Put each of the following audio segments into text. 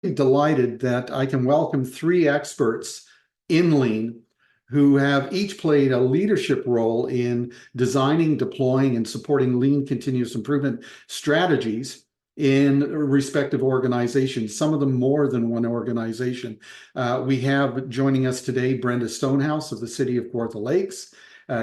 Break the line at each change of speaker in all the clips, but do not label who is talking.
delighted that I can welcome three experts in lean who have each played a leadership role in designing, deploying, and supporting lean continuous improvement strategies in respective organizations, some of them more than one organization. We have joining us today Brenda Stonehouse of the city of Kawartha Lakes,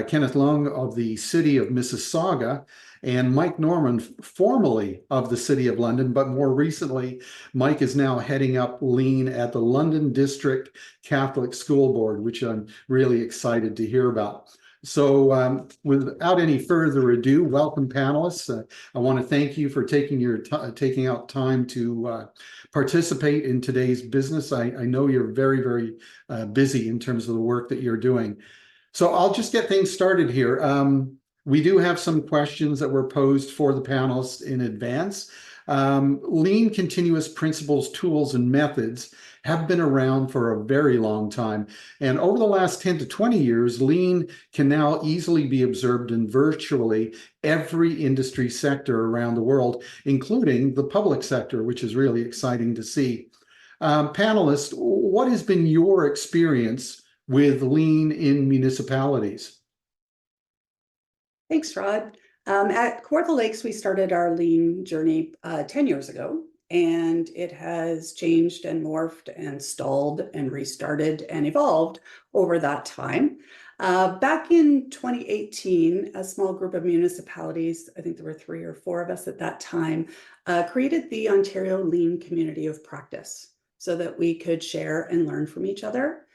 Kenneth Leung of the city of Mississauga, and Mike Norman, formerly of the City of London, but more recently, Mike is now heading up lean at the London District Catholic School Board, which I'm really excited to hear about. So without any further ado, welcome panelists. I want to thank you for taking out time to participate in today's business. I know you're very, very busy in terms of the work that you're doing. So I'll just get things started here. We do have some questions that were posed for the panelists in advance. Lean continuous principles, tools, and methods have been around for a very long time. And over the last 10 to 20 years, lean can now easily be observed in virtually every industry sector around the world, including the public sector, which is really exciting to see. Panelists, what has been your experience with lean in municipalities?
Thanks, Rod. At Kawartha Lakes, we started our lean journey 10 years ago, and it has changed and morphed and stalled and restarted and evolved over that time. Back in 2018, a small group of municipalities, I think there were 3 or 4 of us at that time, created the Ontario Lean Community of Practice so that we could share and learn from each other.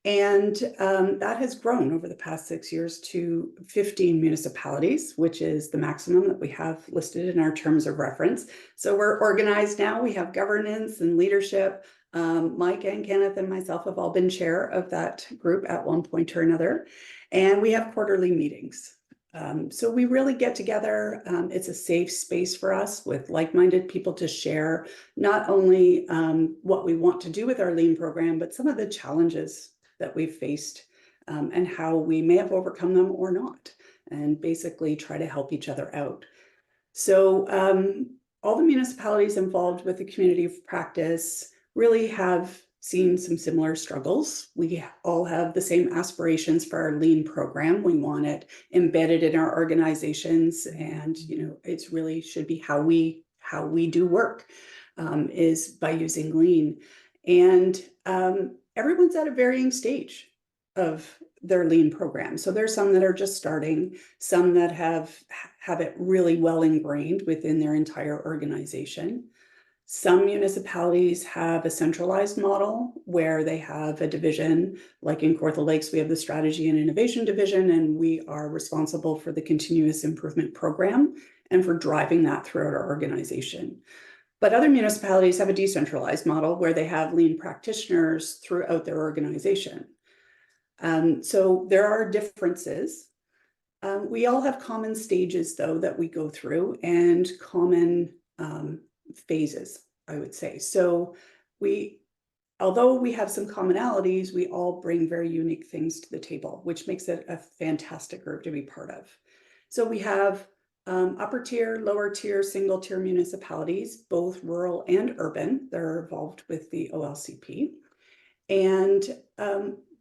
And that has grown over the past 6 years to 15 municipalities, which is the maximum that we have listed in our terms of reference. So we're organized now. We have governance and leadership. Mike and Kenneth and myself have all been chair of that group at one point or another. And we have quarterly meetings. So we really get together. It's a safe space for us with like-minded people to share not only what we want to do with our lean program, but some of the challenges that we've faced and how we may have overcome them or not, and basically try to help each other out. So all the municipalities involved with the community of practice really have seen some similar struggles. We all have the same aspirations for our lean program. We want it embedded in our organizations, and it's really should be how we do work is by using lean. And everyone's at a varying stage of their lean program. So there's some that are just starting, some that have it really well ingrained within their entire organization. Some municipalities have a centralized model where they have a division, like in Kawartha Lakes, we have the Strategy and Innovation Division, and we are responsible for the continuous improvement program and for driving that throughout our organization. But other municipalities have a decentralized model where they have lean practitioners throughout their organization. So there are differences. We all have common stages, though, that we go through and common phases, I would say. So although we have some commonalities, we all bring very unique things to the table, which makes it a fantastic group to be part of. So we have upper tier, lower tier, single tier municipalities, both rural and urban. They're involved with the OLCP. And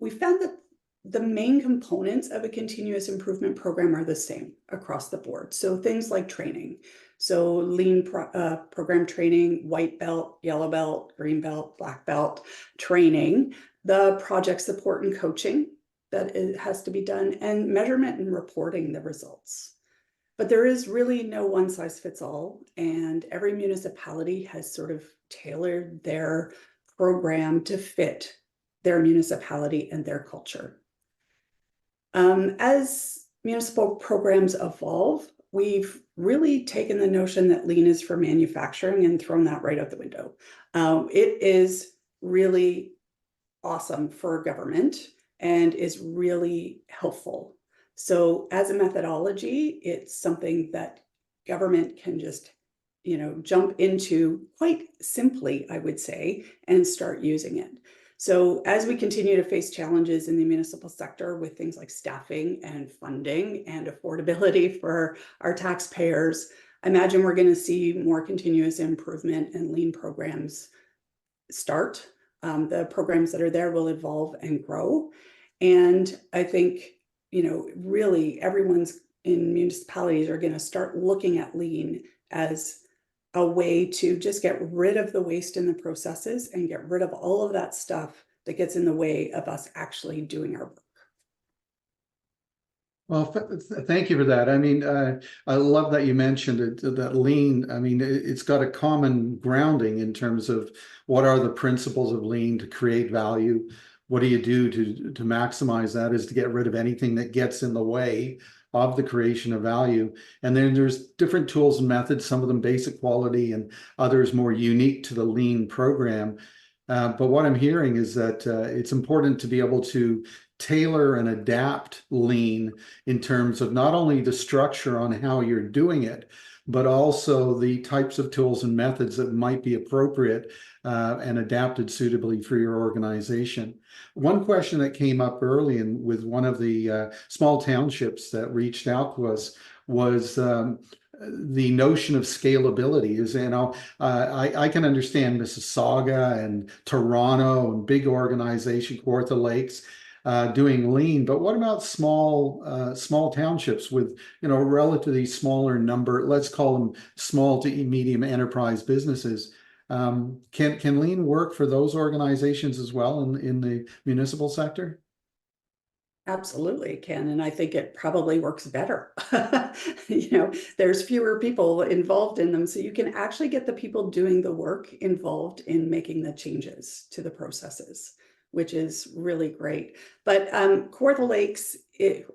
we found that the main components of a continuous improvement program are the same across the board. So things like training. So lean program training, white belt, yellow belt, green belt, black belt training, the project support and coaching that it has to be done, and measurement and reporting the results. But there is really no one size fits all, and every municipality has sort of tailored their program to fit their municipality and their culture. As municipal programs evolve, we've really taken the notion that lean is for manufacturing and thrown that right out the window. It is really awesome for government and is really helpful. So as a methodology, it's something that government can just, jump into quite simply, I would say, and start using it. So as we continue to face challenges in the municipal sector with things like staffing and funding and affordability for our taxpayers, I imagine we're going to see more continuous improvement and lean programs start. The programs that are there will evolve and grow. And I think, really everyone's in municipalities are going to start looking at lean as a way to just get rid of the waste in the processes and get rid of all of that stuff that gets in the way of us actually doing our work.
Well, thank you for that. I mean, I love that you mentioned it, that lean. I mean, it's got a common grounding in terms of what are the principles of lean to create value. What do you do to maximize that is to get rid of anything that gets in the way of the creation of value. And then there's different tools and methods, some of them basic quality and others more unique to the lean program. But what I'm hearing is that it's important to be able to tailor and adapt lean in terms of not only the structure on how you're doing it, but also the types of tools and methods that might be appropriate and adapted suitably for your organization. One question that came up early with one of the small townships that reached out to us was the notion of scalability. Is, I can understand Mississauga and Toronto and big organization, Kawartha Lakes, doing lean, but what about small townships with relatively smaller number, let's call them small to medium enterprise businesses? Can lean work for those organizations as well in the municipal sector?
Absolutely can, and I think it probably works better. There's fewer people involved in them, so you can actually get the people doing the work involved in making the changes to the processes, which is really great. But Kawartha Lakes,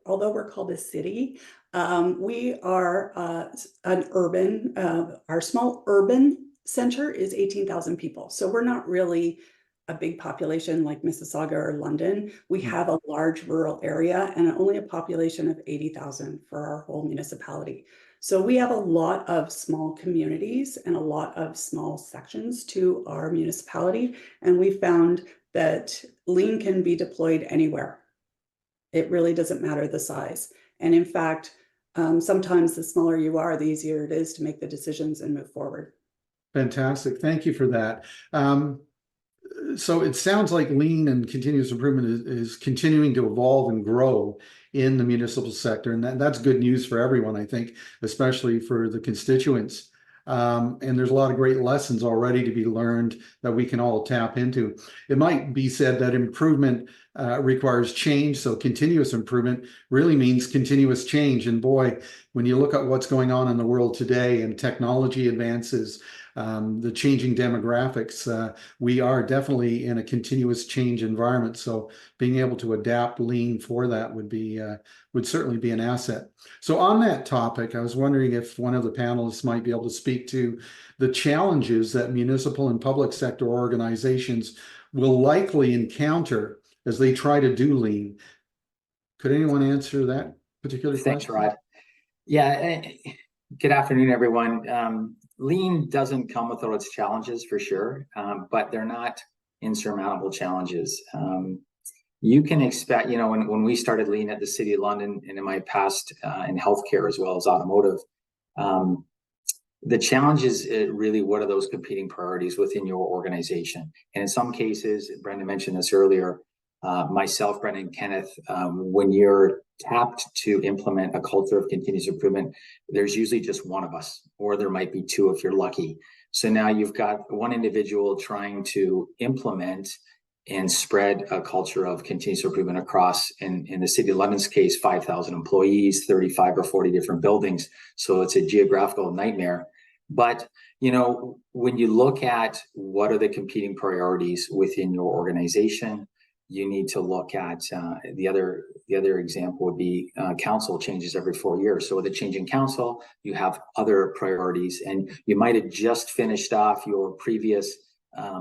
although we're called a city, we are an urban, our small urban center is 18,000 people. So we're not really a big population like Mississauga or London. We have a large rural area and only a population of 80,000 for our whole municipality. So we have a lot of small communities and a lot of small sections to our municipality. And we found that lean can be deployed anywhere. It really doesn't matter the size. And in fact, sometimes the smaller you are, the easier it is to make the decisions and move forward.
Fantastic. Thank you for that. So it sounds like lean and continuous improvement is continuing to evolve and grow in the municipal sector. And that's good news for everyone, I think, especially for the constituents. And there's a lot of great lessons already to be learned that we can all tap into. It might be said that improvement requires change. So continuous improvement really means continuous change. And boy, when you look at what's going on in the world today and technology advances, the changing demographics, we are definitely in a continuous change environment. So being able to adapt lean for that would certainly be an asset. So on that topic, I was wondering if one of the panelists might be able to speak to the challenges that municipal and public sector organizations will likely encounter as they try to do lean. Could anyone answer that particular question?
Thanks, Rod. Yeah, good afternoon, everyone. Lean doesn't come without its challenges for sure, but they're not insurmountable challenges. You can expect, when we started lean at the City of London and in my past in healthcare as well as automotive, the challenge is really what are those competing priorities within your organization? And in some cases, Brenda mentioned this earlier, myself, Brenda, and Kenneth, when you're tapped to implement a culture of continuous improvement, there's usually just one of us, or there might be two if you're lucky. So now you've got one individual trying to implement and spread a culture of continuous improvement across, in the City of London's case, 5,000 employees, 35 or 40 different buildings. So it's a geographical nightmare. But, when you look at what are the competing priorities within your organization, you need to look at the other example would be council changes every 4 years. So with a change in council, you have other priorities, and you might have just finished off your previous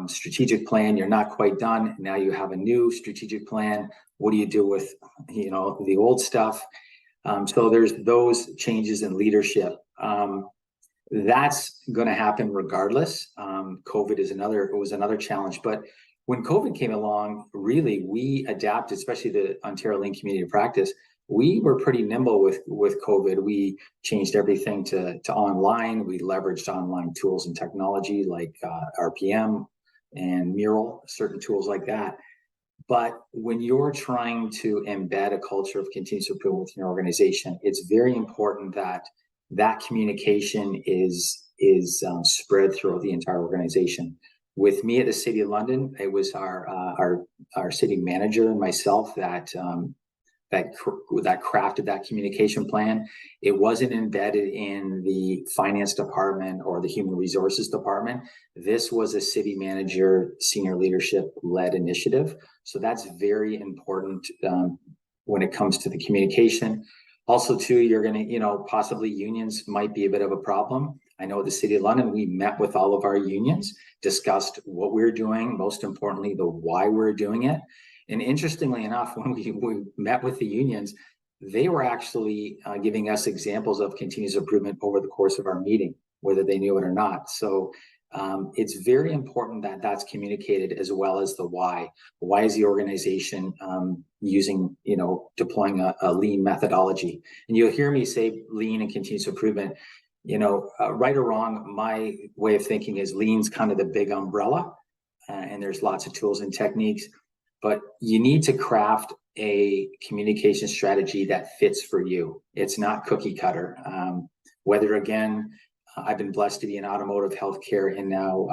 strategic plan. You're not quite done. Now you have a new strategic plan. What do you do with the old stuff? So there's those changes in leadership. That's going to happen regardless. COVID was another challenge, but when COVID came along, really, we adapted, especially the Ontario Lean Community of Practice. We were pretty nimble with COVID. We changed everything to online. We leveraged online tools and technology like RPM and Mural, certain tools like that. But when you're trying to embed a culture of continuous improvement within your organization, it's very important that that communication is spread throughout the entire organization. With me at the City of London, it was our city manager and myself that crafted that communication plan. It wasn't embedded in the finance department or the human resources department. This was a city manager, senior leadership led initiative. So that's very important when it comes to the communication. Also, too, you're going to, possibly unions might be a bit of a problem. I know at the City of London, we met with all of our unions, discussed what we're doing, most importantly, the why we're doing it. And interestingly enough, when we met with the unions, they were actually giving us examples of continuous improvement over the course of our meeting, whether they knew it or not. So it's very important that that's communicated, as well as the why. Why is the organization using, deploying a lean methodology? And you'll hear me say lean and continuous improvement. Right or wrong, my way of thinking is lean's kind of the big umbrella, and there's lots of tools and techniques. But you need to craft a communication strategy that fits for you. It's not cookie cutter. Whether, again, I've been blessed to be in automotive, healthcare, and now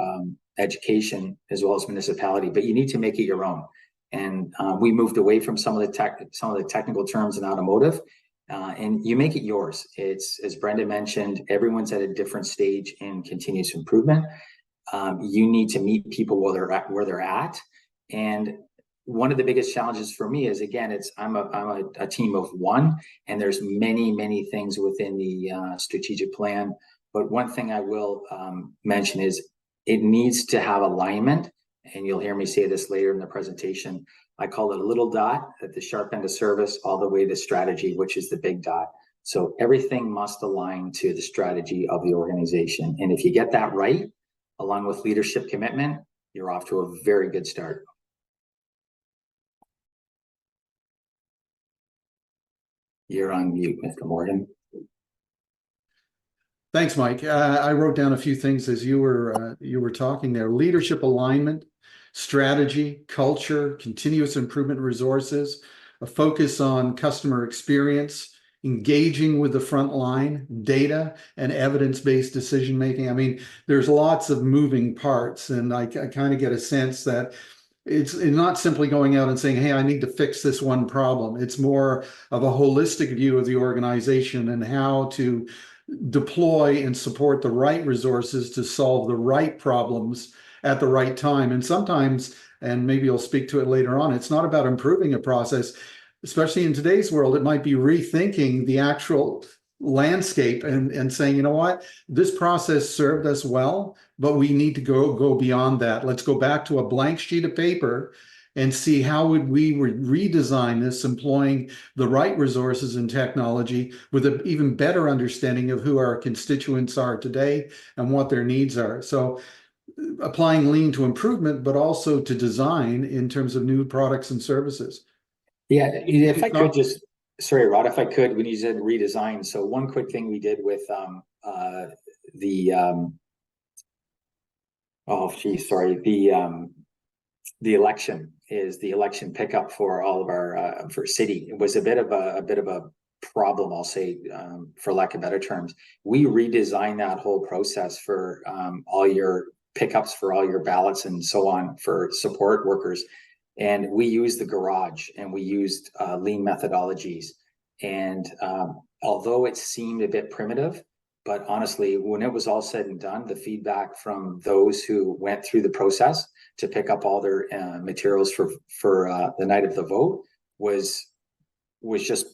education, as well as municipality, but you need to make it your own. And we moved away from some of the technical terms in automotive, and you make it yours. It's, as Brenda mentioned, everyone's at a different stage in continuous improvement. You need to meet people where they're at. And one of the biggest challenges for me is, again, I'm a team of one, and there's many things within the strategic plan. But one thing I will mention is it needs to have alignment, and you'll hear me say this later in the presentation. I call it a little dot at the sharp end of service, all the way to strategy, which is the big dot. So everything must align to the strategy of the organization. And if you get that right, along with leadership commitment, you're off to a very good start. You're on mute, Mr. Morgan.
Thanks, Mike. I wrote down a few things as you were talking there. Leadership alignment, strategy, culture, continuous improvement resources, a focus on customer experience, engaging with the front line, data, and evidence-based decision making. I mean, there's lots of moving parts, and I kind of get a sense that it's not simply going out and saying, hey, I need to fix this one problem. It's more of a holistic view of the organization and how to deploy and support the right resources to solve the right problems at the right time. And sometimes, and maybe you'll speak to it later on, it's not about improving a process. Especially in today's world, it might be rethinking the actual landscape and saying, you know what, this process served us well, but we need to go beyond that. Let's go back to a blank sheet of paper and see how would we redesign this, employing the right resources and technology with an even better understanding of who our constituents are today and what their needs are. So applying lean to improvement, but also to design in terms of new products and services.
Yeah, if I could just, sorry, Rod, if I could, when you said redesign. So one quick thing we did with the election is the election pickup for all of our for city. It was a bit of a problem, I'll say, for lack of better terms. We redesigned that whole process for all your pickups, for all your ballots and so on, for support workers. And we used the garage, and we used lean methodologies. And although it seemed a bit primitive, but honestly, when it was all said and done, the feedback from those who went through the process to pick up all their materials for the night of the vote was just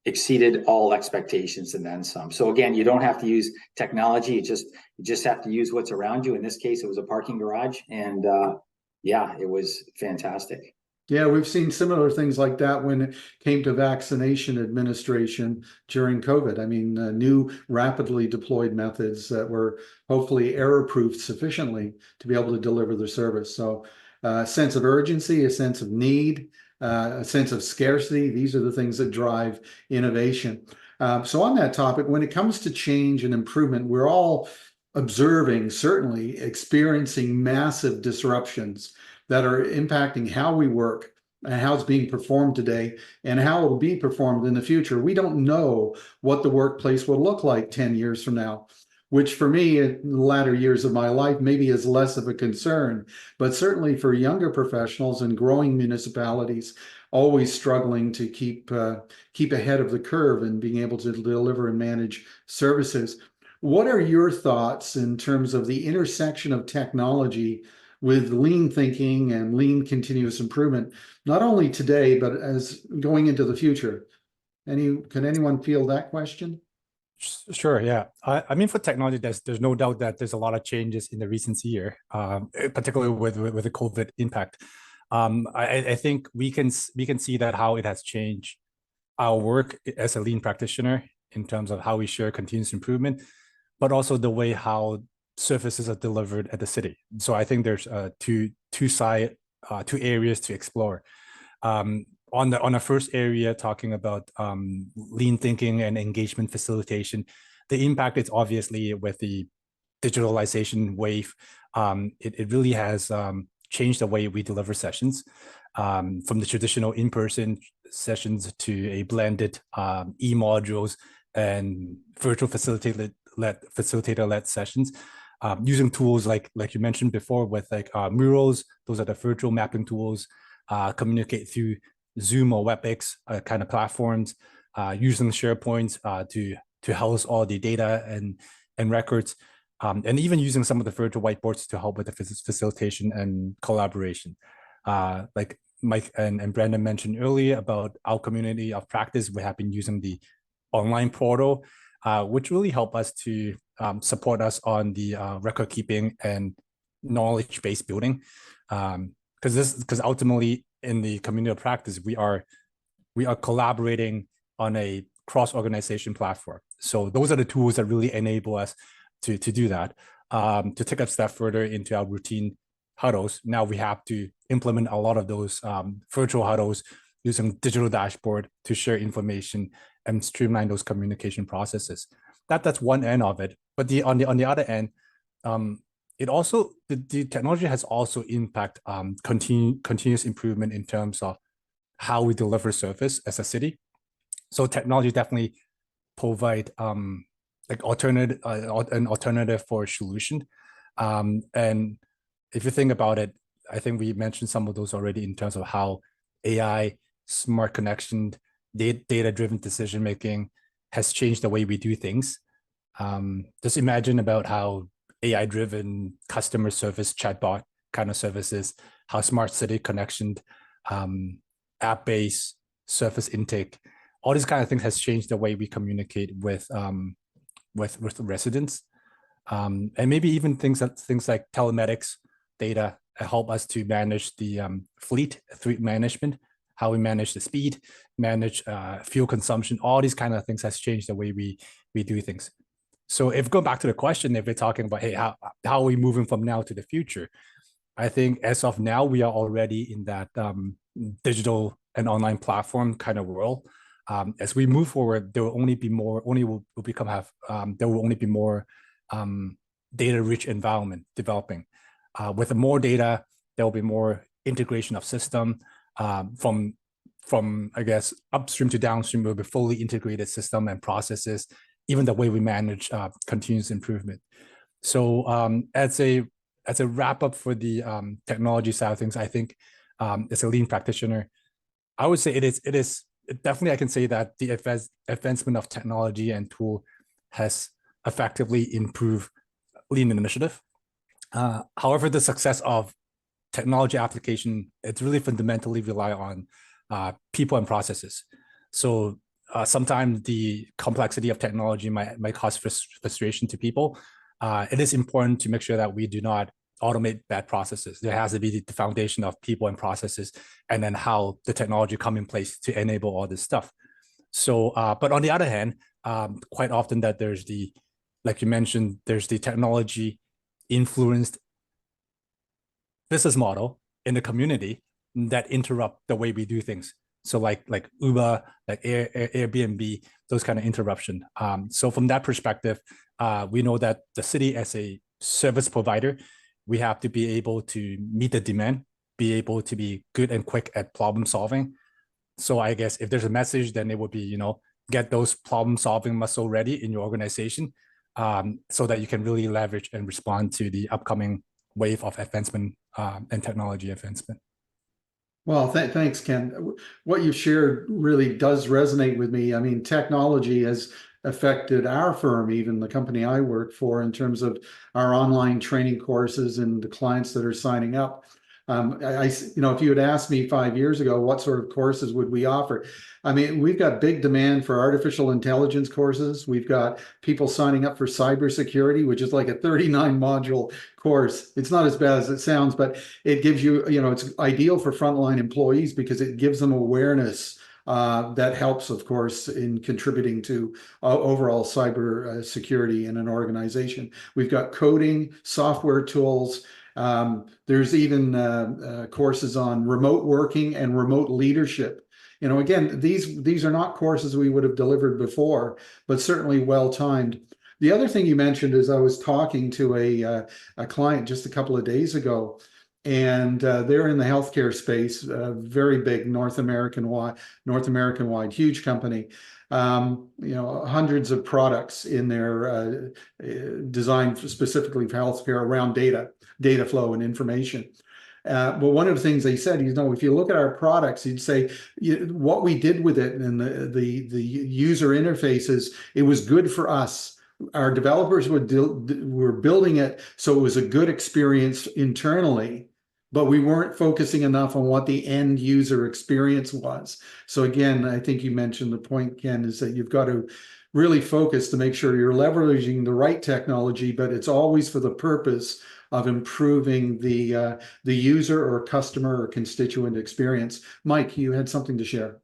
exceeded all expectations and then some. So again, you don't have to use technology. You just have to use what's around you. In this case, it was a parking garage, and yeah, it was fantastic.
Yeah, we've seen similar things like that when it came to vaccination administration during COVID. I mean, new rapidly deployed methods that were hopefully error-proofed sufficiently to be able to deliver the service. So a sense of urgency, a sense of need, a sense of scarcity, these are the things that drive innovation. So on that topic, when it comes to change and improvement, we're all observing, certainly experiencing massive disruptions that are impacting how we work and how it's being performed today and how it will be performed in the future. We don't know what the workplace will look like 10 years from now, which for me in the latter years of my life maybe is less of a concern, but certainly for younger professionals and growing municipalities, always struggling to keep ahead of the curve and being able to deliver and manage services. What are your thoughts in terms of the intersection of technology with lean thinking and lean continuous improvement, not only today, but as going into the future? Can anyone field that question?
Sure, yeah. I mean, for technology, there's no doubt that there's a lot of changes in the recent year, particularly with the COVID impact. I think we can see that how it has changed our work as a lean practitioner in terms of how we share continuous improvement, but also the way how services are delivered at the city. So I think there's two areas to explore. On the first area, talking about lean thinking and engagement facilitation, the impact is obviously with the digitalization wave. It really has changed the way we deliver sessions, from the traditional in-person sessions to a blended e-modules and virtual facilitator-led sessions, using tools like you mentioned before with like murals. Those are the virtual mapping tools. Communicate through Zoom or WebEx kind of platforms, using SharePoint to house all the data and records, and even using some of the virtual whiteboards to help with the facilitation and collaboration. Like Mike and Brenda mentioned earlier about our community of practice, we have been using the online portal, which really help us to support us on the record keeping and knowledge-based building. Because ultimately in the community of practice, we are collaborating on a cross-organization platform. So those are the tools that really enable us to do that. To take a step further into our routine huddles, now we have to implement a lot of those virtual huddles using digital dashboard to share information and streamline those communication processes. That's one end of it. But on the other end, it also the technology has also impact continuous improvement in terms of how we deliver service as a city. So technology definitely provide like an alternative for a solution. And if you think about it, I think we mentioned some of those already in terms of how AI, smart connection, data-driven decision making has changed the way we do things. Just imagine about how AI-driven customer service chatbot kind of services, how smart city connection, app-based service intake, all these kind of things has changed the way we communicate with residents, and maybe even things like telematics data help us to manage the fleet management, how we manage the speed, manage fuel consumption. All these kind of things has changed the way we do things. So if go back to the question, if we're talking about, hey, how are we moving from now to the future? I think as of now, we are already in that digital and online platform kind of world. As we move forward, there will only be more, there will only be more data-rich environment developing. With more data, there will be more integration of system, from I guess upstream to downstream will be fully integrated system and processes, even the way we manage continuous improvement. So as a wrap up for the technology side of things, I think as a lean practitioner, I would say it is definitely, I can say that the advancement of technology and tool has effectively improved lean initiative. However, the success of technology application, it's really fundamentally rely on people and processes. So sometimes the complexity of technology might cause frustration to people. It is important to make sure that we do not automate bad processes. There has to be the foundation of people and processes, and then how the technology come in place to enable all this stuff. So, but on the other hand, quite often that there's like you mentioned, there's the technology influenced business model in the community that interrupt the way we do things. So like Uber, like Airbnb, those kind of interruption. So from that perspective, We know that the city as a service provider, we have to be able to meet the demand, be able to be good and quick at problem solving. So I guess if there's a message, then it would be, get those problem solving muscle ready in your organization, so that you can really leverage and respond to the upcoming wave of advancement and technology advancement.
Well, thanks, Ken. What you shared really does resonate with me. I mean, technology has affected our firm, even the company I work for, in terms of our online training courses and the clients that are signing up. If you had asked me 5 years ago, what sort of courses would we offer? I mean, we've got big demand for artificial intelligence courses. We've got people signing up for cybersecurity, which is like a 39 module course. It's not as bad as it sounds, but it gives you, it's ideal for frontline employees because it gives them awareness that helps, of course, in contributing to overall cyber security in an organization. We've got coding, software tools. There's even courses on remote working and remote leadership. Again, these are not courses we would have delivered before, but certainly well timed. The other thing you mentioned is I was talking to a client just a couple of days ago, and they're in the healthcare space, very big North American wide, huge company. Hundreds of products in their designed specifically for healthcare around data flow and information. But one of the things they said, if you look at our products, you'd say what we did with it and the user interfaces, it was good for us. Our developers were building it so it was a good experience internally, but we weren't focusing enough on what the end user experience was. So again, I think you mentioned the point, Ken, is that you've got to really focus to make sure you're leveraging the right technology, but it's always for the purpose of improving the user or customer or constituent experience. Mike, you had something to share.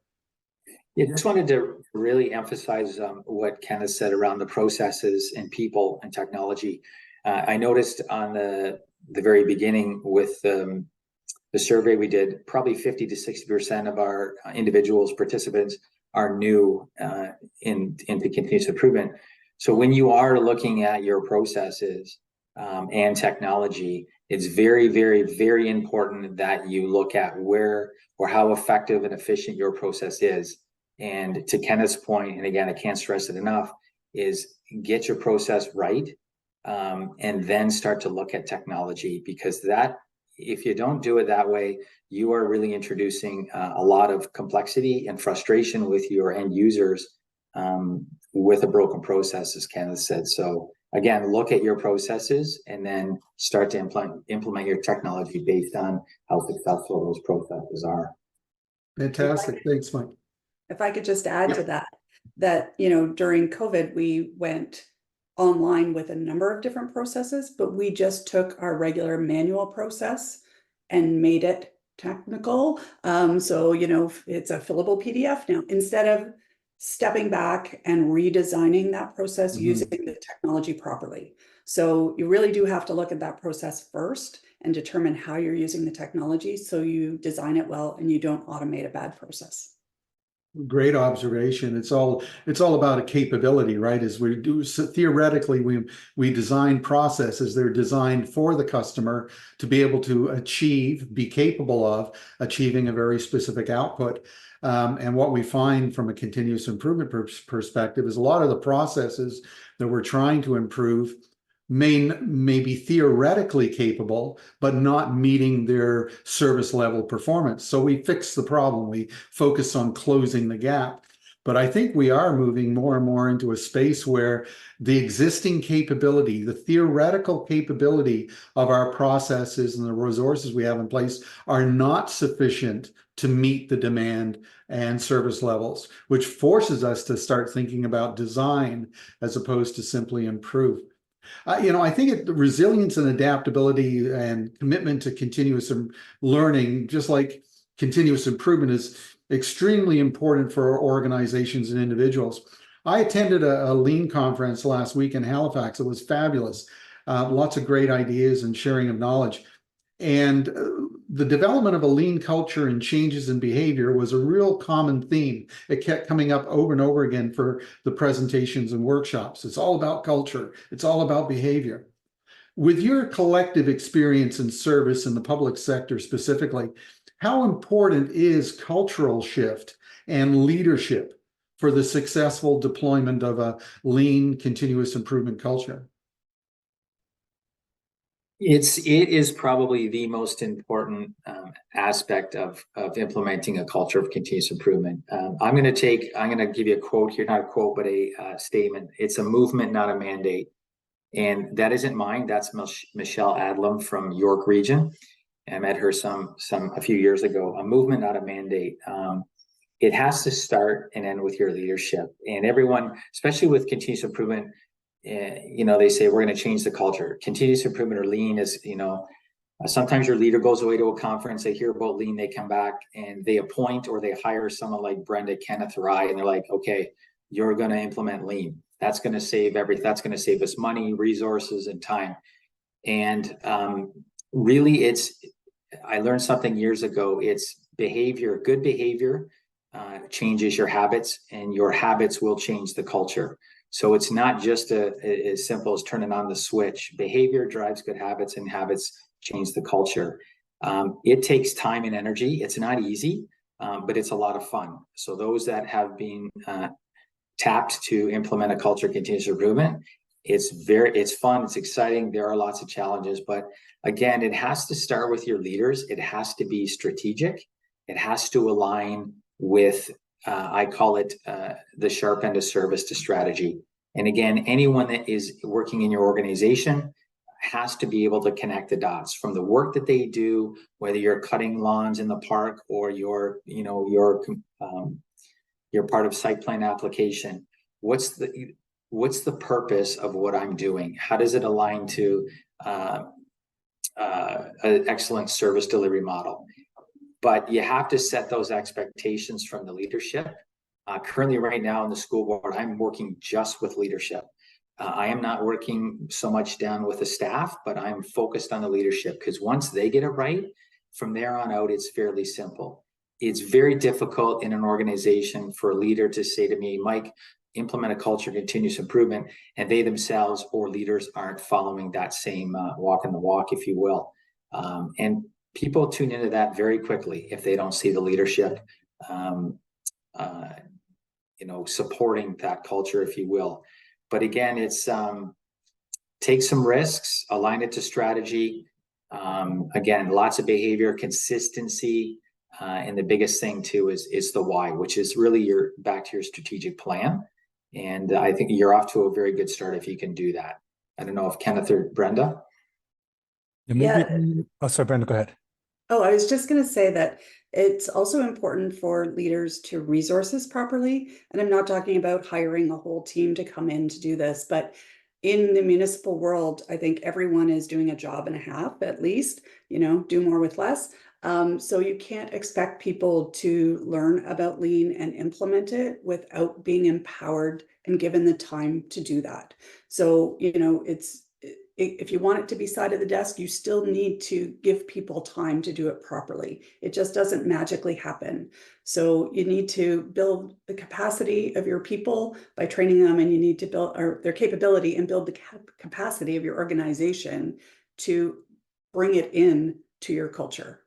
Yeah, just wanted to really emphasize what Kenneth said around the processes and people and technology. I noticed on the very beginning with the survey we did, probably 50 to 60% of our participants are new into continuous improvement. So when you are looking at your processes and technology, it's very, very, very important that you look at where or how effective and efficient your process is. And to Kenneth's point, and again, I can't stress it enough, is get your process right, and then start to look at technology, because that, if you don't do it that way, you are really introducing a lot of complexity and frustration with your end users with a broken process, as Kenneth said. So again, look at your processes and then start to implement your technology based on how successful those processes are.
Fantastic. Thanks, Mike.
If I could just add to that, during COVID, we went online with a number of different processes, but we just took our regular manual process and made it technical. So, it's a fillable PDF now, instead of stepping back and redesigning that process using the technology properly. So you really do have to look at that process first and determine how you're using the technology so you design it well and you don't automate a bad process.
Great observation. It's all about a capability, right? As we do, so theoretically, we design processes. They're designed for the customer to be able to be capable of achieving a very specific output. And what we find from a continuous improvement perspective is a lot of the processes that we're trying to improve may be theoretically capable, but not meeting their service level performance. So we fix the problem. We focus on closing the gap. But I think we are moving more and more into a space where the existing capability, the theoretical capability of our processes and the resources we have in place are not sufficient to meet the demand and service levels, which forces us to start thinking about design as opposed to simply improve. I think resilience and adaptability and commitment to continuous learning, just like continuous improvement, is extremely important for organizations and individuals. I attended a lean conference last week in Halifax. It was fabulous. Lots of great ideas and sharing of knowledge. And the development of a lean culture and changes in behavior was a real common theme. It kept coming up over and over again for the presentations and workshops. It's all about culture. It's all about behavior. With your collective experience in service in the public sector specifically, how important is cultural shift and leadership for the successful deployment of a lean continuous improvement culture?
It is probably the most important aspect of implementing a culture of continuous improvement. I'm going to give you a quote here, not a quote, but a statement. It's a movement, not a mandate. And that isn't mine. That's Michelle Adlam from York Region. I met her a few years ago. A movement, not a mandate. It has to start and end with your leadership. And everyone, especially with continuous improvement, they say we're going to change the culture. Continuous improvement or lean is, sometimes your leader goes away to a conference, they hear about lean, they come back and they appoint or they hire someone like Brenda, Kenneth or I, and they're like, okay, you're going to implement lean. That's going to save everything. That's going to save us money, resources, and time. And really, I learned something years ago. It's behavior. Good behavior changes your habits, and your habits will change the culture. So it's not just as simple as turning on the switch. Behavior drives good habits, and habits change the culture. It takes time and energy. It's not easy, but it's a lot of fun. So those that have been tapped to implement a culture of continuous improvement, it's fun, it's exciting. There are lots of challenges, but again, it has to start with your leaders. It has to be strategic. It has to align with I call it the sharp end of service to strategy. And again, anyone that is working in your organization has to be able to connect the dots from the work that they do, whether you're cutting lawns in the park or you're part of site plan application. What's the purpose of what I'm doing? How does it align to an excellent service delivery model? But you have to set those expectations from the leadership. Currently, right now in the school board, I'm working just with leadership. I am not working so much down with the staff, but I'm focused on the leadership, because once they get it right, from there on out, it's fairly simple. It's very difficult in an organization for a leader to say to me, Mike, implement a culture of continuous improvement, and they themselves or leaders aren't following that same walk in the walk, if you will. And people tune into that very quickly if they don't see the leadership, supporting that culture, if you will. But again, it's take some risks, align it to strategy. Again, lots of behavior, consistency, and the biggest thing too is the why, which is really back to your strategic plan. And I think you're off to a very good start if you can do that. I don't know if Kenneth or Brenda.
Oh, sorry, Brenda, go ahead.
Oh, I was just going to say that it's also important for leaders to resource this properly. And I'm not talking about hiring a whole team to come in to do this, but in the municipal world, I think everyone is doing a job and a half at least, do more with less. So you can't expect people to learn about lean and implement it without being empowered and given the time to do that. So, if you want it to be side of the desk, you still need to give people time to do it properly. It just doesn't magically happen. So you need to build the capacity of your people by training them, and you need to build their capability and build the capacity of your organization to bring it in to your culture.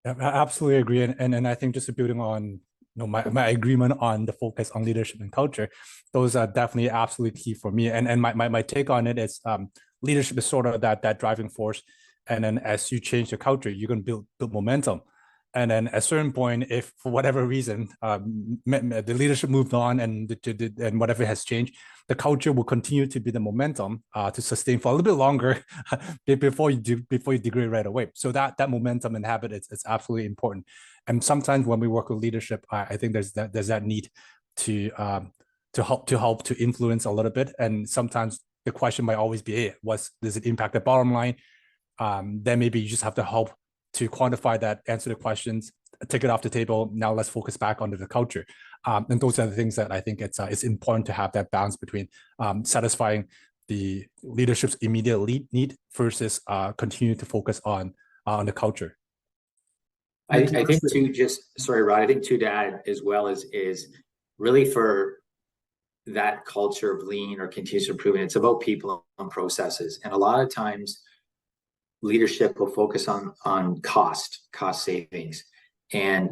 Yeah, I absolutely agree. And I think just building on my agreement on the focus on leadership and culture, those are definitely absolutely key for me. And my take on it is leadership is sort of that driving force. And then as you change the culture, you're going to build momentum. And then at a certain point, if for whatever reason the leadership moved on and whatever has changed, the culture will continue to be the momentum to sustain for a little bit longer before you degrade right away. So that momentum and habit is absolutely important. And sometimes when we work with leadership, I think there's that need to help to influence a little bit. And sometimes the question might always be, hey, does it impact the bottom line? Then maybe you just have to help to quantify that, answer the questions, take it off the table. Now let's focus back onto the culture. And those are the things that I think it's important to have that balance between satisfying the leadership's immediate need versus continue to focus on the culture.
I think too, just sorry, Rod, I think too to add as well is really for that culture of lean or continuous improvement, it's about people and processes. And a lot of times leadership will focus on cost savings. And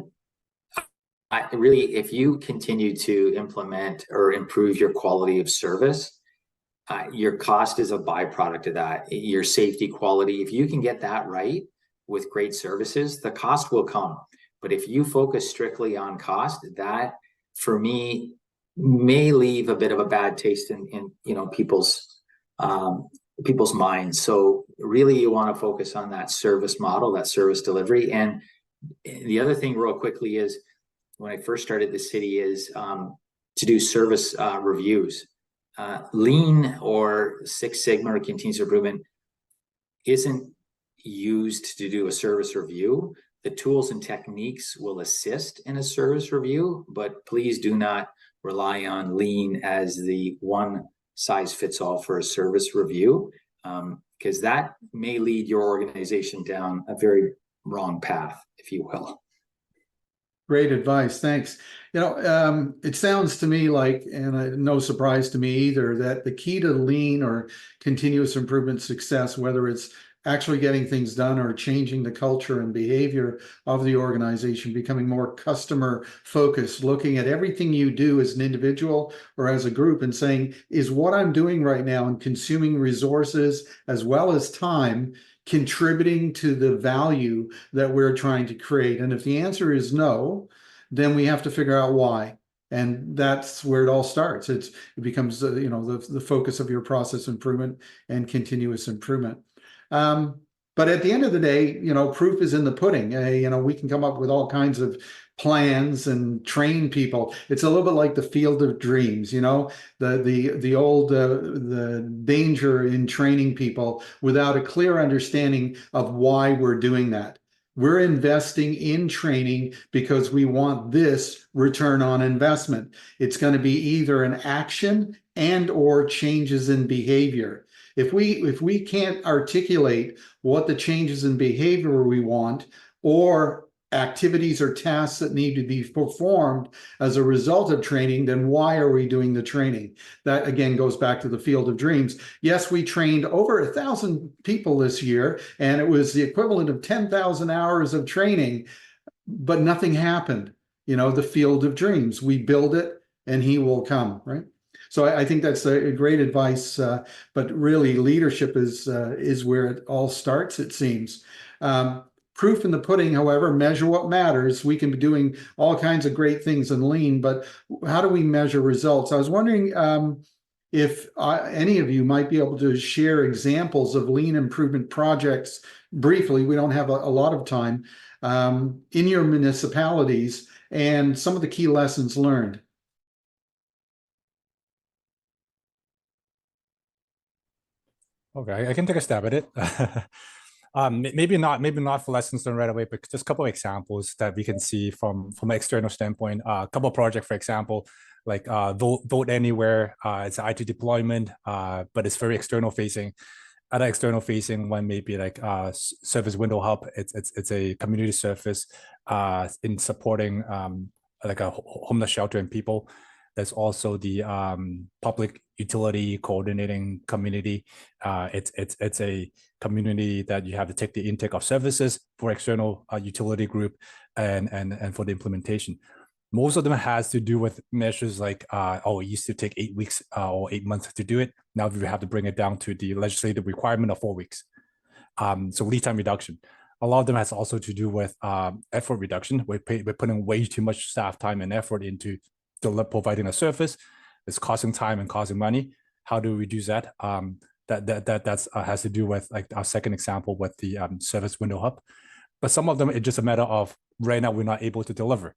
really, if you continue to implement or improve your quality of service, your cost is a byproduct of that. Your safety quality, if you can get that right with great services, the cost will come. But if you focus strictly on cost, that for me may leave a bit of a bad taste in people's minds. So really, you want to focus on that service model, that service delivery. And the other thing, real quickly, is when I first started the city is to do service reviews. Lean or Six Sigma or continuous improvement isn't used to do a service review. The tools and techniques will assist in a service review, but please do not rely on lean as the one size fits all for a service review, because that may lead your organization down a very wrong path, if you will.
Great advice. Thanks. It sounds to me like, and no surprise to me either, that the key to lean or continuous improvement success, whether it's actually getting things done or changing the culture and behavior of the organization, becoming more customer focused, looking at everything you do as an individual or as a group and saying, is what I'm doing right now and consuming resources as well as time contributing to the value that we're trying to create? And if the answer is no, then we have to figure out why. And that's where it all starts. It becomes the focus of your process improvement and continuous improvement. But at the end of the day, proof is in the pudding. We can come up with all kinds of plans and train people. It's a little bit like the field of dreams, the old the danger in training people without a clear understanding of why we're doing that. We're investing in training because we want this return on investment. It's going to be either an action and or changes in behavior. If we can't articulate what the changes in behavior we want or activities or tasks that need to be performed as a result of training, then why are we doing the training? That again goes back to the field of dreams. Yes, we trained over 1,000 people this year, and it was the equivalent of 10,000 hours of training, but nothing happened. The field of dreams. We build it and he will come, right? So I think that's a great advice, but really leadership is where it all starts, it seems. Proof in the pudding, however, measure what matters. We can be doing all kinds of great things in lean, but how do we measure results? I was wondering if any of you might be able to share examples of lean improvement projects briefly. We don't have a lot of time in your municipalities and some of the key lessons learned.
Okay, I can take a stab at it. Maybe not for lessons learned right away, but just a couple of examples that we can see from an external standpoint. A couple of projects, for example, like Vote Anywhere. It's an IT deployment, but it's very external facing. Other external facing one may be like Service Window Hub. It's a community service in supporting like a homeless shelter and people. There's also the public utility coordinating community. It's a community that you have to take the intake of services for external utility group and for the implementation. Most of them has to do with measures like, it used to take 8 weeks or 8 months to do it. Now we have to bring it down to the legislative requirement of 4 weeks. So lead time reduction. A lot of them has also to do with effort reduction. We're putting way too much staff time and effort into providing a service. It's costing time and causing money. How do we reduce that? That has to do with like our second example with the Service Window Hub. But some of them, it's just a matter of right now we're not able to deliver.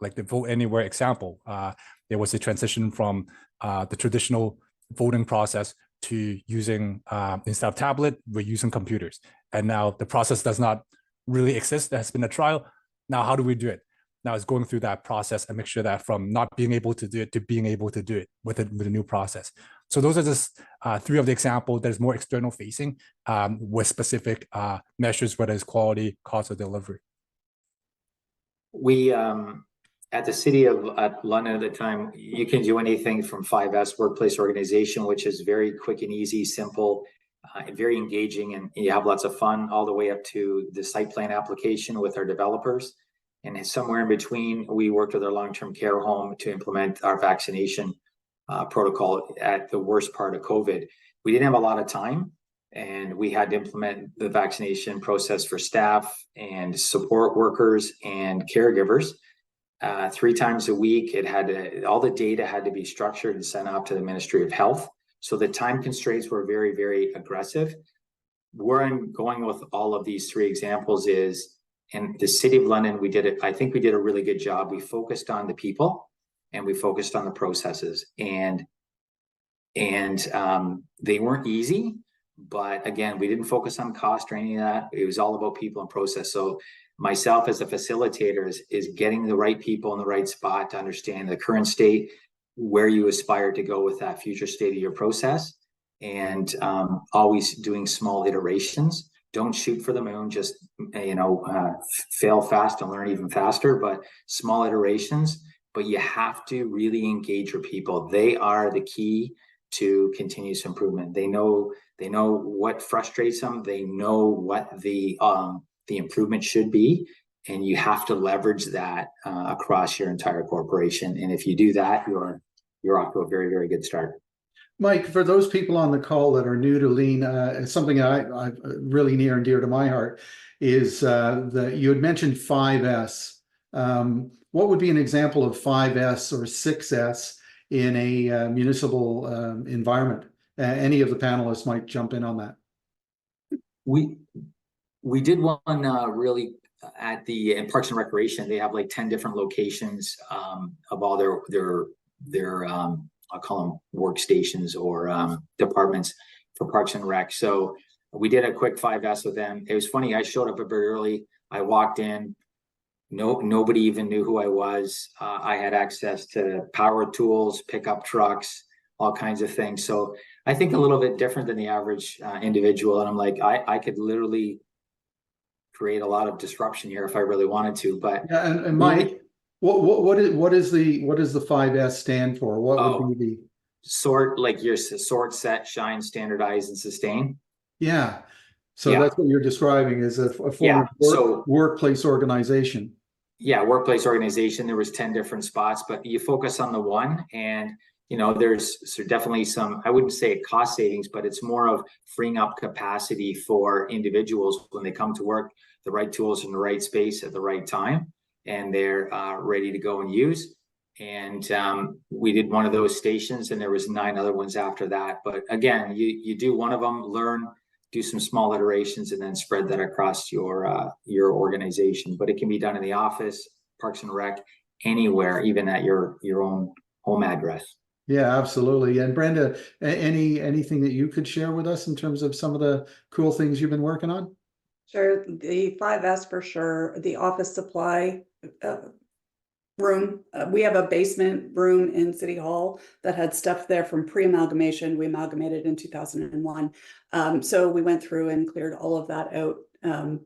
Like the Vote Anywhere example, there was a transition from the traditional voting process to using, instead of tablet, we're using computers. And now the process does not really exist. There has been a trial. Now, how do we do it? Now it's going through that process and make sure that from not being able to do it to being able to do it with a new process. So those are just three of the examples that is more external facing with specific measures, whether it's quality, cost of delivery.
We, at the City of London at the time, you can do anything from 5S workplace organization, which is very quick and easy, simple, very engaging, and you have lots of fun, all the way up to the site plan application with our developers. And somewhere in between, we worked with our long-term care home to implement our vaccination protocol at the worst part of COVID. We didn't have a lot of time, and we had to implement the vaccination process for staff and support workers and caregivers 3 times a week. It had to, all the data had to be structured and sent out to the Ministry of Health. So the time constraints were very, very aggressive. Where I'm going with all of these 3 examples is, in the City of London, we did it. I think we did a really good job. We focused on the people and we focused on the processes, and they weren't easy. But again, we didn't focus on cost or any of that. It was all about people and process. So myself as a facilitator is getting the right people in the right spot to understand the current state, where you aspire to go with that future state of your process, and always doing small iterations. Don't shoot for the moon, just fail fast and learn even faster, but small iterations. But you have to really engage your people. They are the key to continuous improvement. They know what frustrates them. They know what the improvement should be, and you have to leverage that across your entire corporation. And if you do that, you're off to a very, very good start.
Mike, for those people on the call that are new to Lean, something I really near and dear to my heart is that you had mentioned 5S. What would be an example of 5S or 6S in a municipal environment? Any of the panelists might jump in on that.
We did one really at the Parks and Recreation. They have like 10 different locations of all their I'll call them workstations or departments for Parks and Rec. So we did a quick 5S with them. It was funny. I showed up very early. I walked in. Nobody even knew who I was. I had access to power tools, pickup trucks, all kinds of things. So I think a little bit different than the average individual. And I'm like, I could literally create a lot of disruption here if I really wanted to. But
yeah, and Mike, what does the 5S stand for? What would be the
sort, like your sort, set, shine, standardize, and sustain?
Yeah. So that's what you're describing is a form of workplace organization.
Yeah, workplace organization. There was 10 different spots, but you focus on the one, and there's definitely some, I wouldn't say cost savings, but it's more of freeing up capacity for individuals when they come to work, the right tools in the right space at the right time, and they're ready to go and use. And we did one of those stations, and there was 9 other ones after that. But again, you do one of them, learn, do some small iterations, and then spread that across your organization. But it can be done in the office, Parks and Rec, anywhere, even at your own home address.
Yeah, absolutely. And Brenda, anything that you could share with us in terms of some of the cool things you've been working on?
Sure. The 5S for sure. The office supply room. We have a basement room in City Hall that had stuff there from pre-amalgamation. We amalgamated in 2001. So we went through and cleared all of that out.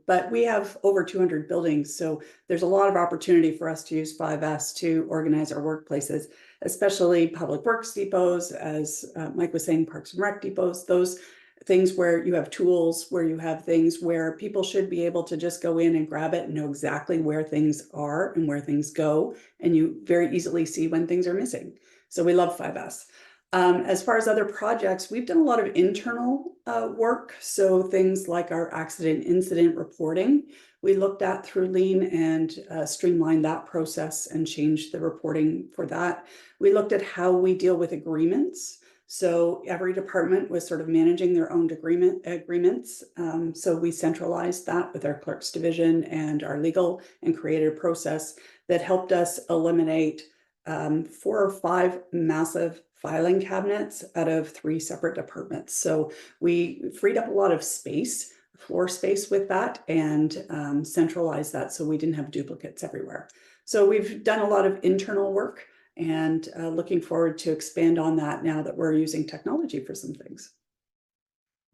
But we have over 200 buildings. So there's a lot of opportunity for us to use 5S to organize our workplaces, especially public works depots, as Mike was saying, Parks and Rec depots, those things where you have tools, where you have things where people should be able to just go in and grab it and know exactly where things are and where things go. And you very easily see when things are missing. So we love 5S. As far as other projects, we've done a lot of internal work. So things like our accident incident reporting, we looked at through Lean and streamlined that process and changed the reporting for that. We looked at how we deal with agreements. So every department was sort of managing their own agreements. So we centralized that with our clerks division and our legal, and created a process that helped us eliminate 4 or 5 massive filing cabinets out of 3 separate departments. So we freed up a lot of space, floor space with that, and centralized that so we didn't have duplicates everywhere. So we've done a lot of internal work, and looking forward to expand on that now that we're using technology for some things.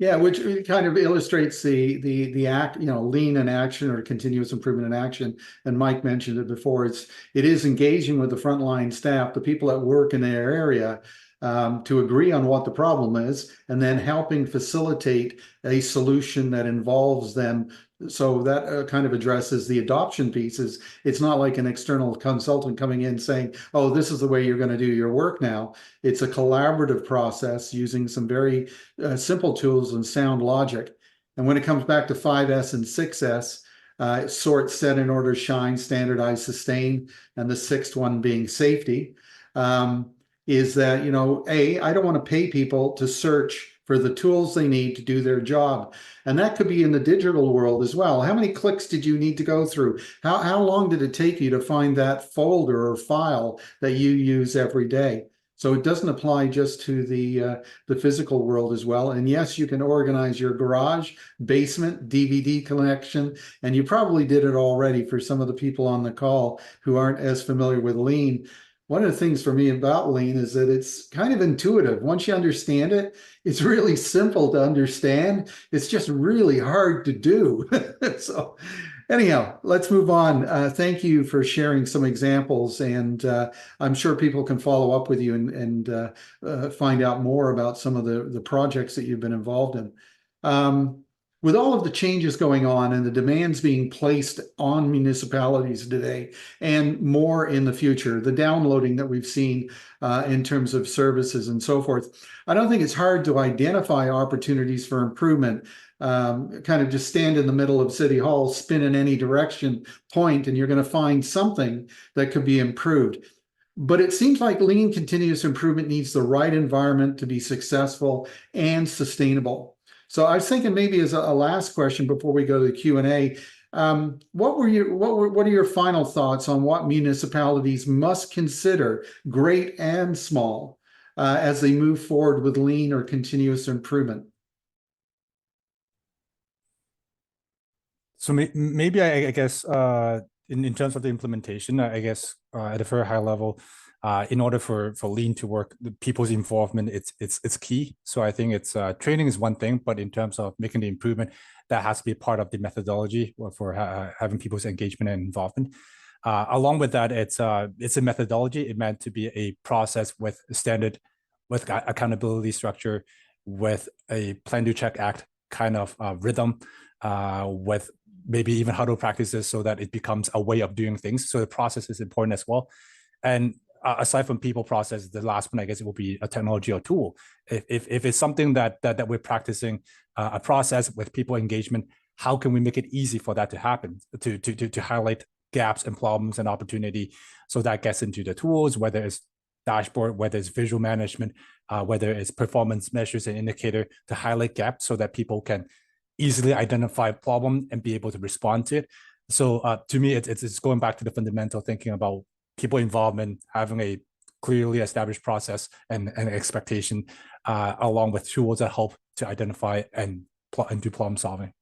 Yeah, which kind of illustrates the act, lean in action or continuous improvement in action. And Mike mentioned it before. It is engaging with the frontline staff, the people that work in their area, to agree on what the problem is, and then helping facilitate a solution that involves them. So that kind of addresses the adoption pieces. It's not like an external consultant coming in saying, oh, this is the way you're going to do your work now. It's a collaborative process using some very simple tools and sound logic. And when it comes back to 5S and 6S, sort, set in order, shine, standardize, sustain, and the sixth one being safety, is that, I don't want to pay people to search for the tools they need to do their job. And that could be in the digital world as well. How many clicks did you need to go through? How long did it take you to find that folder or file that you use every day? So it doesn't apply just to the physical world as well. And yes, you can organize your garage, basement, DVD collection, and you probably did it already for some of the people on the call who aren't as familiar with Lean. One of the things for me about Lean is that it's kind of intuitive. Once you understand it, it's really simple to understand. It's just really hard to do. So anyhow, let's move on. Thank you for sharing some examples, and I'm sure people can follow up with you and find out more about some of the projects that you've been involved in. With all of the changes going on and the demands being placed on municipalities today and more in the future, the downloading that we've seen in terms of services and so forth, I don't think it's hard to identify opportunities for improvement. Kind of just stand in the middle of City Hall, spin in any direction, point, and you're going to find something that could be improved. But it seems like Lean continuous improvement needs the right environment to be successful and sustainable. So I was thinking maybe as a last question before we go to the Q&A, what are your final thoughts on what municipalities must consider, great and small, as they move forward with Lean or continuous improvement?
So maybe I guess in terms of the implementation, I guess at a very high level, in order for Lean to work, the people's involvement it's key. So I think it's training is one thing, but in terms of making the improvement, that has to be part of the methodology for having people's engagement and involvement. Along with that, it's a methodology. It meant to be a process with standard, with accountability structure, with a plan, do, check, act kind of rhythm, with maybe even how to practice this so that it becomes a way of doing things. So the process is important as well. And aside from people process, the last one, I guess it will be a technology or tool. If it's something that we're practicing a process with people engagement, how can we make it easy for that to happen, to highlight gaps and problems and opportunity? So that gets into the tools, whether it's dashboard, whether it's visual management, whether it's performance measures and indicator, to highlight gaps so that people can easily identify a problem and be able to respond to it. So to me, it's going back to the fundamental thinking about people involvement, having a clearly established process and expectation, along with tools that help to identify and do problem solving.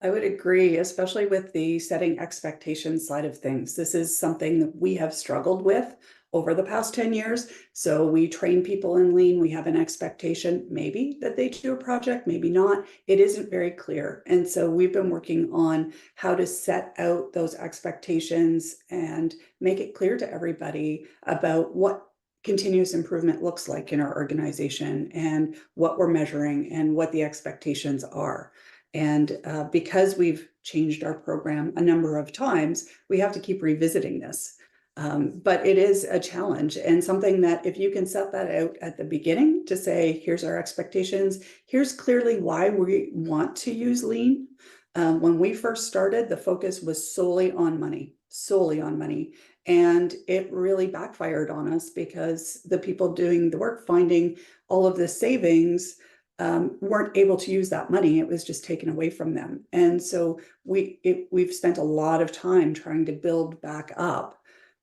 I would agree, especially with the setting expectations side of things. This is something that we have struggled with over the past 10 years. So we train people in Lean. We have an expectation, maybe that they do a project, maybe not. It isn't very clear. And so we've been working on how to set out those expectations and make it clear to everybody about what continuous improvement looks like in our organization and what we're measuring and what the expectations are. And because we've changed our program a number of times, we have to keep revisiting this. But it is a challenge and something that if you can set that out at the beginning to say, here's our expectations, here's clearly why we want to use Lean. When we first started, the focus was solely on money. And it really backfired on us because the people doing the work, finding all of the savings, weren't able to use that money. It was just taken away from them. And so we've spent a lot of time trying to build back up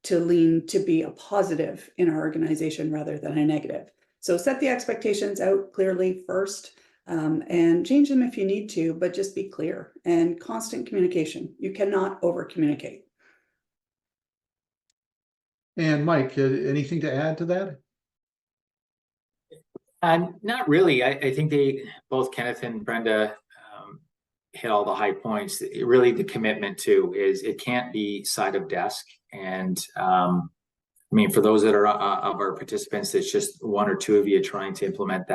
to Lean to be a positive in our organization rather than a negative. So set the expectations out clearly first, and change them if you need to, but just be clear and constant communication. You cannot over communicate.
And Mike, anything to add to that?
Not really. I think both Kenneth and Brenda hit all the high points. Really, the commitment to is it can't be side of desk. And I mean, for those that are of our participants, it's just one or two of you trying to implement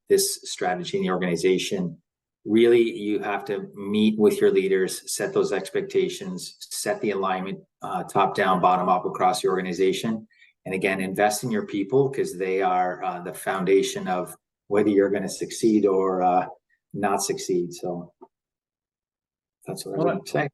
this strategy in the organization. Really, you have to meet with your leaders, set those expectations, set the alignment, top down, bottom up across the organization. And again, invest in your people because they are the foundation of whether you're going to succeed or not succeed. So that's what I would say.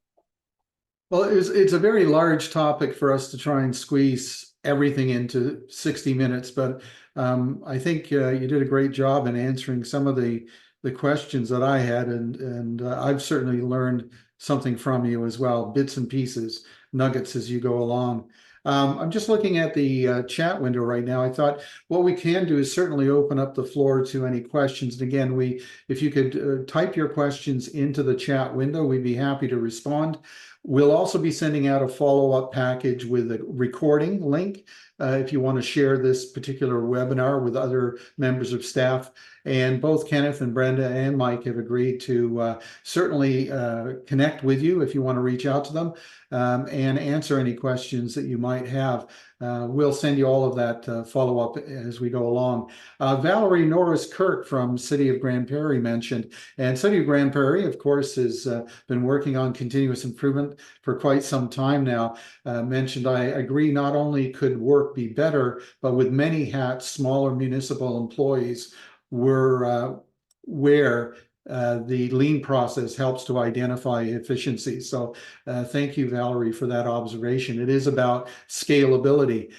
Well, it's a very large topic for us to try and squeeze everything into 60 minutes, but I think you did a great job in answering some of the questions that I had, and I've certainly learned something from you as well, bits and pieces, nuggets as you go along. I'm just looking at the chat window right now. I thought what we can do is certainly open up the floor to any questions. And again, if you could type your questions into the chat window, we'd be happy to respond. We'll also be sending out a follow-up package with a recording link if you want to share this particular webinar with other members of staff. And both Kenneth and Brenda and Mike have agreed to certainly connect with you if you want to reach out to them and answer any questions that you might have. We'll send you all of that follow-up as we go along. Valerie Norris Kirk from City of Grand Prairie mentioned, and City of Grand Prairie, of course, has been working on continuous improvement for quite some time now. Mentioned, I agree, not only could work be better, but with many hats, smaller municipal employees were where the lean process helps to identify efficiencies. So thank you, Valerie, for that observation. It is about scalability.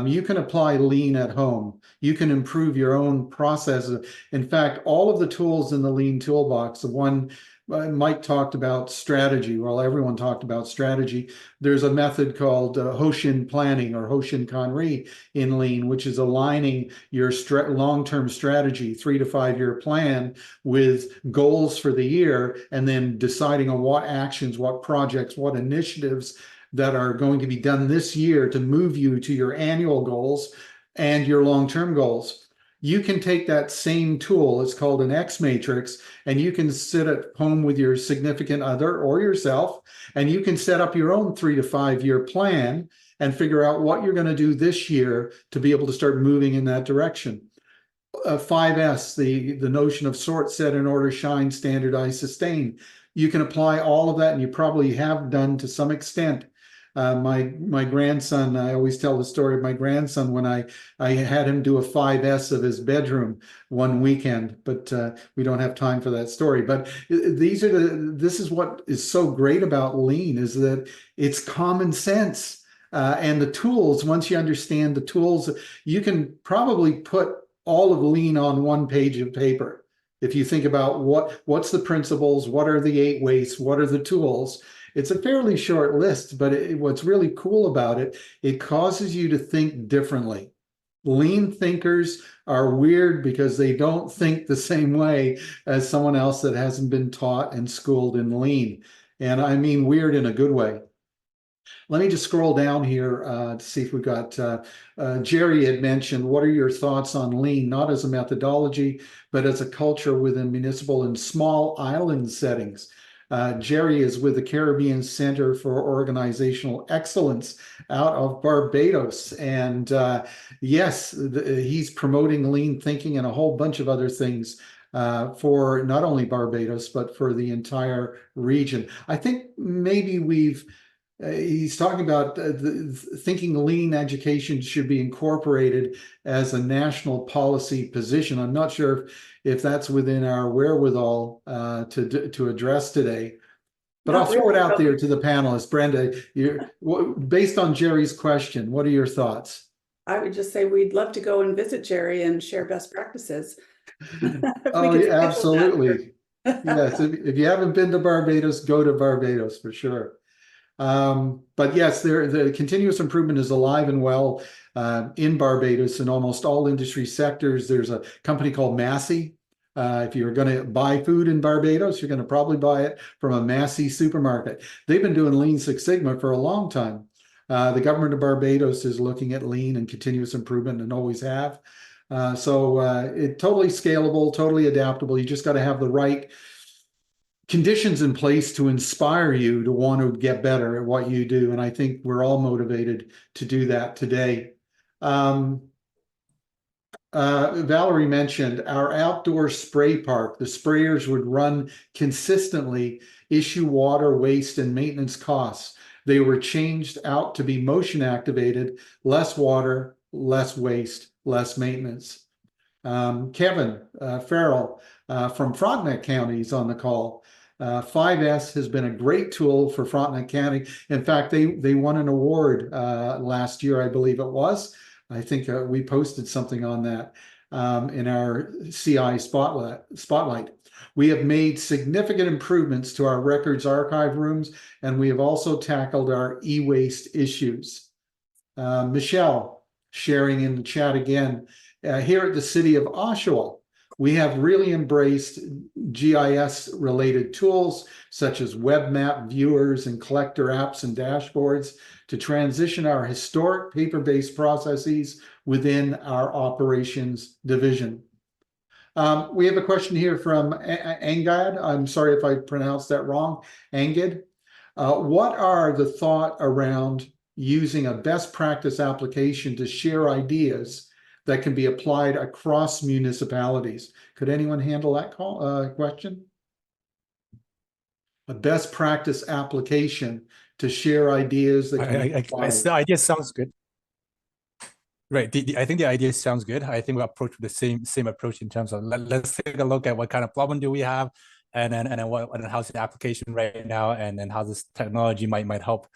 You can apply lean at home. You can improve your own processes. In fact, all of the tools in the lean toolbox, the one Mike talked about strategy. Well, everyone talked about strategy. There's a method called Hoshin planning or Hoshin Kanri in lean, which is aligning your long-term strategy, 3 to 5 year plan with goals for the year, and then deciding on what actions, what projects, what initiatives that are going to be done this year to move you to your annual goals and your long-term goals. You can take that same tool, it's called an X matrix, and you can sit at home with your significant other or yourself, and you can set up your own 3 to 5 year plan and figure out what you're going to do this year to be able to start moving in that direction. 5S, the notion of sort, set in order, shine, standardize, sustain. You can apply all of that, and you probably have done to some extent. My grandson, I always tell the story of my grandson when I had him do a 5S of his bedroom one weekend, but we don't have time for that story. But this is what is so great about lean, is that it's common sense. And the tools, once you understand the tools, you can probably put all of lean on one page of paper. If you think about what's the principles, what are the 8 weights, what are the tools, it's a fairly short list, but what's really cool about it, it causes you to think differently. Lean thinkers are weird because they don't think the same way as someone else that hasn't been taught and schooled in lean. And I mean weird in a good way. Let me just scroll down here to see if we got, Jerry had mentioned, what are your thoughts on lean, not as a methodology, but as a culture within municipal and small island settings? Jerry is with the Caribbean Center for Organizational Excellence out of Barbados. And yes, he's promoting lean thinking and a whole bunch of other things for not only Barbados, but for the entire region. I think maybe he's talking about thinking lean education should be incorporated as a national policy position. I'm not sure if that's within our wherewithal to address today, but I'll throw it out there to the panelists. Brenda, based on Jerry's question, what are your thoughts?
I would just say we'd love to go and visit Jerry and share best practices.
Oh, yeah, absolutely. Yes, if you haven't been to Barbados, go to Barbados for sure. But yes, the continuous improvement is alive and well in Barbados in almost all industry sectors. There's a company called Massey. If you're going to buy food in Barbados, you're going to probably buy it from a Massey supermarket. They've been doing Lean Six Sigma for a long time. The government of Barbados is looking at lean and continuous improvement and always have. So it's totally scalable, totally adaptable. You just got to have the right conditions in place to inspire you to want to get better at what you do. And I think we're all motivated to do that today. Valerie mentioned our outdoor spray park. The sprayers would run consistently, issue water, waste, and maintenance costs. They were changed out to be motion activated, less water, less waste, less maintenance. Kevin Farrell from Frontenac County is on the call. 5S has been a great tool for Frontenac County. In fact, they won an award last year, I believe it was. I think we posted something on that in our CI spotlight. We have made significant improvements to our records archive rooms, and we have also tackled our e-waste issues. Michelle, sharing in the chat again, here at the city of Oshawa, we have really embraced GIS-related tools such as web map viewers and collector apps and dashboards to transition our historic paper-based processes within our operations division. We have a question here from Angad. I'm sorry if I pronounced that wrong. Angad. What are the thought around using a best practice application to share ideas that can be applied across municipalities? Could anyone handle that question? A best practice application to share ideas that can be applied.
The idea sounds good. Right. I think the idea sounds good. I think we approach the same approach in terms of let's take a look at what kind of problem do we have, and then how's the application right now, and then how this technology might help.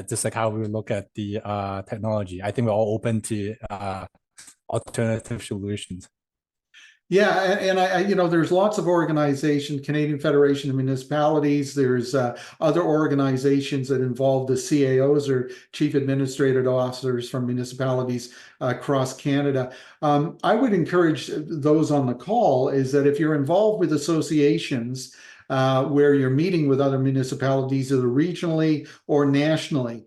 Just like how we look at the technology. I think we're all open to alternative solutions.
Yeah, and I there's lots of organizations, Canadian Federation of Municipalities. There's other organizations that involve the CAOs or Chief Administrative Officers from municipalities across Canada. I would encourage those on the call is that if you're involved with associations where you're meeting with other municipalities, either regionally or nationally,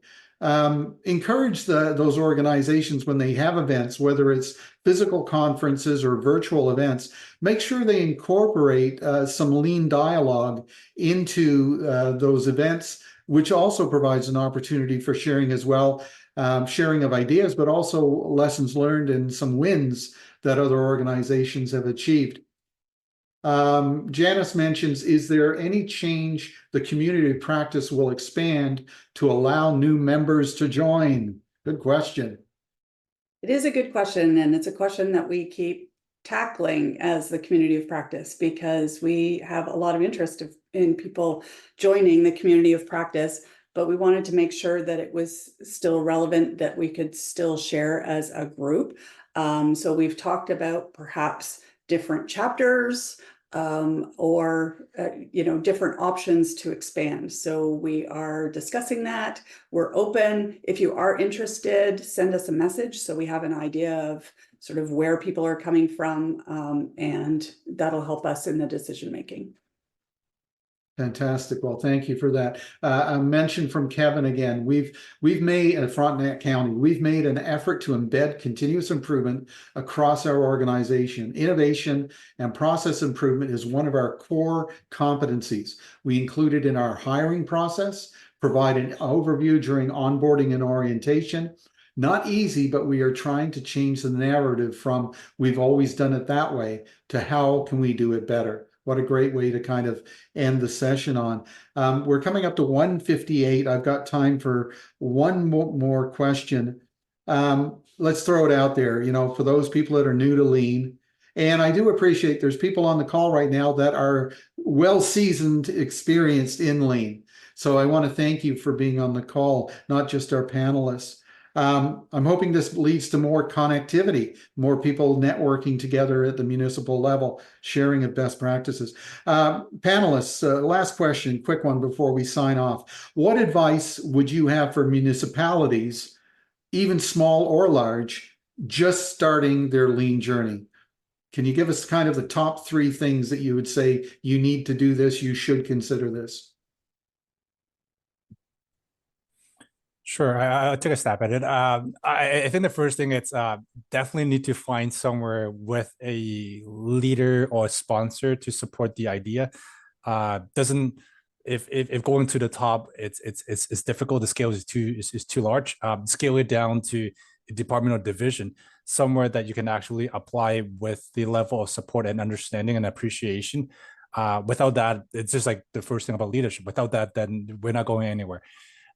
encourage those organizations when they have events, whether it's physical conferences or virtual events, make sure they incorporate some lean dialogue into those events, which also provides an opportunity for sharing as well, sharing of ideas, but also lessons learned and some wins that other organizations have achieved. Janice mentions, is there any change the community practice will expand to allow new members to join? Good question.
It is a good question, and it's a question that we keep tackling as the community of practice because we have a lot of interest in people joining the community of practice, but we wanted to make sure that it was still relevant, that we could still share as a group. So we've talked about perhaps different chapters, or different options to expand. So we are discussing that. We're open. If you are interested, send us a message so we have an idea of sort of where people are coming from, and that'll help us in the decision making.
Fantastic. Well, thank you for that. A mention from Kevin again. We've made at Frontenac County, we've made an effort to embed continuous improvement across our organization. Innovation and process improvement is one of our core competencies. We include it in our hiring process, provide an overview during onboarding and orientation. Not easy, but we are trying to change the narrative from we've always done it that way to how can we do it better. What a great way to kind of end the session on. We're coming up to 1:58. I've got time for one more question. Let's throw it out there, for those people that are new to lean. And I do appreciate there's people on the call right now that are well-seasoned, experienced in lean. So I want to thank you for being on the call, not just our panelists. I'm hoping this leads to more connectivity, more people networking together at the municipal level, sharing of best practices. Panelists, last question, quick one before we sign off. What advice would you have for municipalities, even small or large, just starting their lean journey? Can you give us kind of the top 3 things that you would say, you need to do this, you should consider this?
Sure, I'll take a stab at it. I think the first thing it's definitely need to find somewhere with a leader or a sponsor to support the idea. Doesn't if going to the top, it's difficult. The scale is too large. Scale it down to a department or division, somewhere that you can actually apply with the level of support and understanding and appreciation. Without that, it's just like the first thing about leadership. Without that, then we're not going anywhere.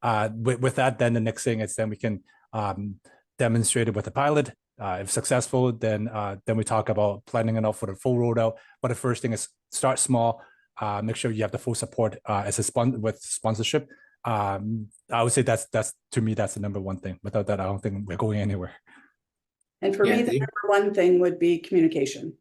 With that, then the next thing is then we can demonstrate it with a pilot. If successful, then we talk about planning it out for the full rollout. But the first thing is start small. Make sure you have the full support as a with sponsorship. I would say that's to me that's the number one thing. Without that, I don't think we're going anywhere.
And for me, the number one thing would be communication.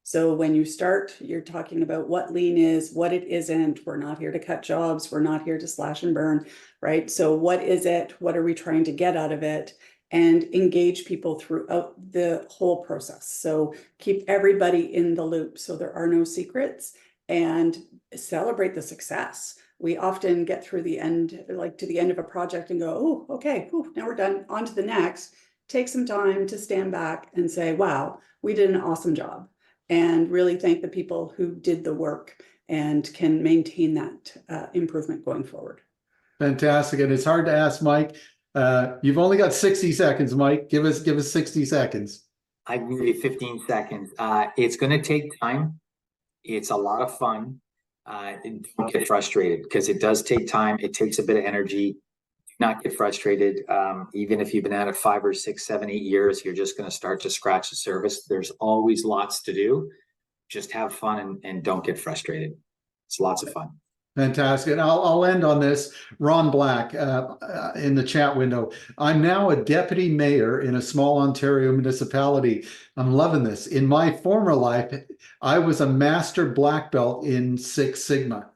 So when you start, you're talking about what lean is, what it isn't. We're not here to cut jobs. We're not here to slash and burn, right? So what is it? What are we trying to get out of it? And engage people throughout the whole process. So keep everybody in the loop so there are no secrets, and celebrate the success. We often get through the end, like to the end of a project and go, oh, okay, now we're done, on to the next. Take some time to stand back and say, wow, we did an awesome job. And really thank the people who did the work and can maintain that improvement going forward.
Fantastic. And it's hard to ask Mike. You've only got 60 seconds, Mike. Give us 60 seconds.
I can give you 15 seconds. It's going to take time. It's a lot of fun. Don't get frustrated, because it does take time. It takes a bit of energy. Do not get frustrated. Even if you've been at it 5 or 6, 7, 8 years, you're just going to start to scratch the surface. There's always lots to do. Just have fun and don't get frustrated. It's lots of fun.
Fantastic. And I'll end on this. Ron Black in the chat window. I'm now a deputy mayor in a small Ontario municipality. I'm loving this. In my former life, I was a master black belt in Six Sigma,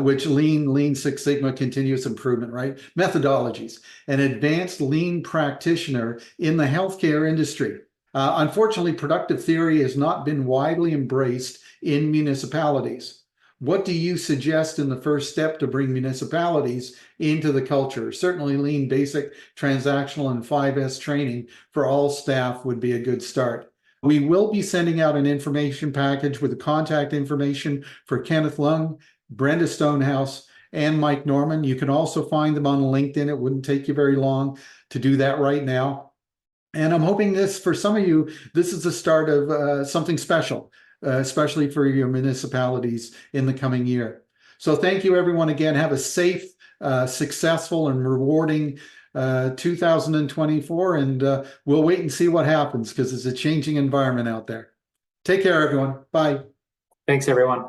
which Lean Six Sigma continuous improvement, right? Methodologies, an advanced lean practitioner in the healthcare industry. Unfortunately, productive theory has not been widely embraced in municipalities. What do you suggest in the first step to bring municipalities into the culture? Certainly lean basic, transactional, and 5S training for all staff would be a good start. We will be sending out an information package with the contact information for Kenneth Leung, Brenda Stonehouse, and Mike Norman. You can also find them on LinkedIn. It wouldn't take you very long to do that right now. And I'm hoping this, for some of you, this is the start of something special. Especially for your municipalities in the coming year. So thank you, everyone. Again, have a safe, successful, and rewarding 2024. And we'll wait and see what happens, because it's a changing environment out there. Take care, everyone. Bye.
Thanks, everyone.